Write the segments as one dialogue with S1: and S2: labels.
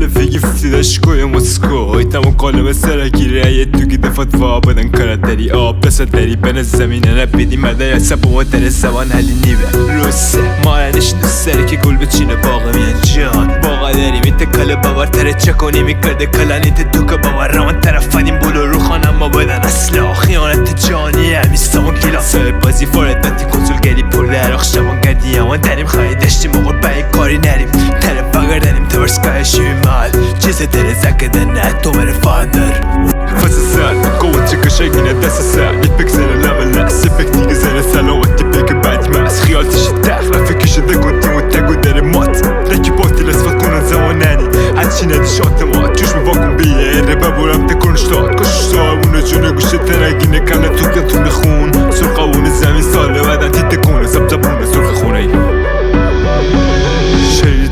S1: فيگيفتي داشكوية مؤسکؤ ايتة مؤکالمه سرأگيره یه توگی دفات و بدن کارأدري بس دأري بين الزمين انا بيدين مردأی بؤمؤدأره زبان حألي نيبه رده مارنش دوست که گل بچينه باغأ ميان جان باغأ داریم ايته کل باور تره چکنی میکرده کلانیت تو که باور روان طرف فدیم بلو رو خانم ما بدن اصلا خیانت جانی همیستان گیلا سای بازی فاردتی کنسولگری پر در شبان گردی اما داریم خواهی داشتیم اقل بایی کاری نریم طرف بغر داریم تورسکای شویمال چیز رده ده نه تو مره فاندر فسسان قوة چاگۆده دسسه یک بکسنه لامل نسه بکتیگه زنه سلامتی بگه بعدی ماس خیالتش تخلا فکرشه ده کنتیم و تگو داره مات رکی باتی لسفت کنن زماننی هرچی ندی شات مات چوش میواکن بیاره ببورم تکنش داد کشش صاحبونه جونه گوشه ترگینه کنه تو گل خون سرقاونه زمین ساله بدن تی تکونه زبونه سرخ خونه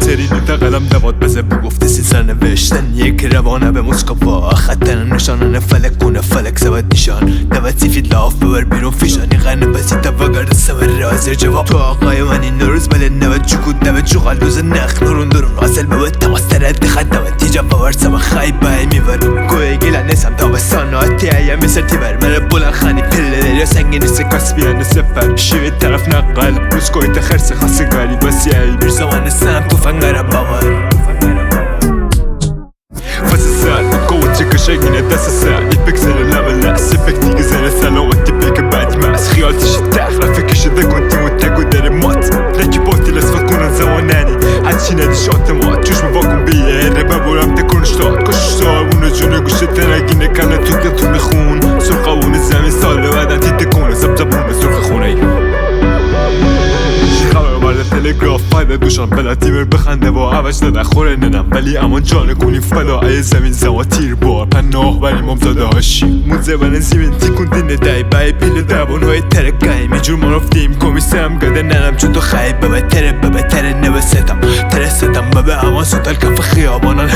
S1: تری تا قلم دوات بزه بگفته سر نوشتن یک روانه به مؤسکؤ خطن نشانه فلک زبد نشان دوات سیفید لاف ببر بیرون فیشانی غنه بسیطه وگرده سمر رازر جواب تو آقای من این نروز بله نوت جکود نوت جوغال دوز نخ نورون درون اصل بوت تماس ترد خدمت تیجا باور سم خیبه میور کؤيه گیلن نسم تا بساناتی ایم میسر تیبر مره بلن خانی پله دریا سنگی نسه کس بیان سفر شوی طرف نقل RUSCO ايته خرس خواستگاری بسی ای بیر زمان سم تو فنگره باور فسسان قوة چاگۆده دسسه یک بکسنه لامل نسه بکتیگه زنه سلامتی بگه بعدی ماس خیالتش تخلا فکرشه ده کنتیم و تگو داره مات رکی باتی لسفت کنن زماننی هرچی ندی شات مات چوش میواکن بیاره ببورم تکنش داد کشش صاحبونه جونه گوشه ترگینه کنه تو گل خون سرقاونه زمین ساله بدن تی تکونه زبونه سرخ خونه تلگراف فایده دوشان بلا تیمر بخنده و عوش داده خوره ننم ولی امان جانه کنی فدا ای زمین زما تیر بار پناه بریم امزاده هاشی موزه بلن زیمین تیکون دینه دای بای پیل دابون های ترکایی میجور ما رفتیم کمیسم گده ننم چون تو خیلی ببه تره نوستم ببه امان سوتال کف خیابانان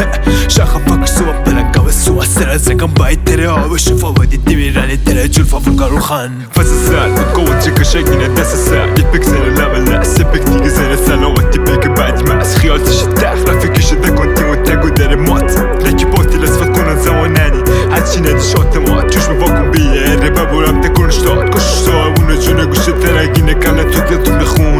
S1: شاخه فکر سوما بلنگا و سوما سر از رگم بای تره آب شفا بادی دیمیرانی تره جول فافلگا رو خان فسسان قوة چاگۆده دسسه یک بکسنه لامل نسه بکتیگه زنه سلامتی بگه بعدی ماس خیالتش تخلا فکرشه ده کنتیم و تگو داره مات رکی باتی لسفت کنن زماننی هرچی ندی شات مات چوش میواکن بیاره ببورم تکنش داد کشش صاحبونه جونه گوشه ترگینه کنه تو گل خون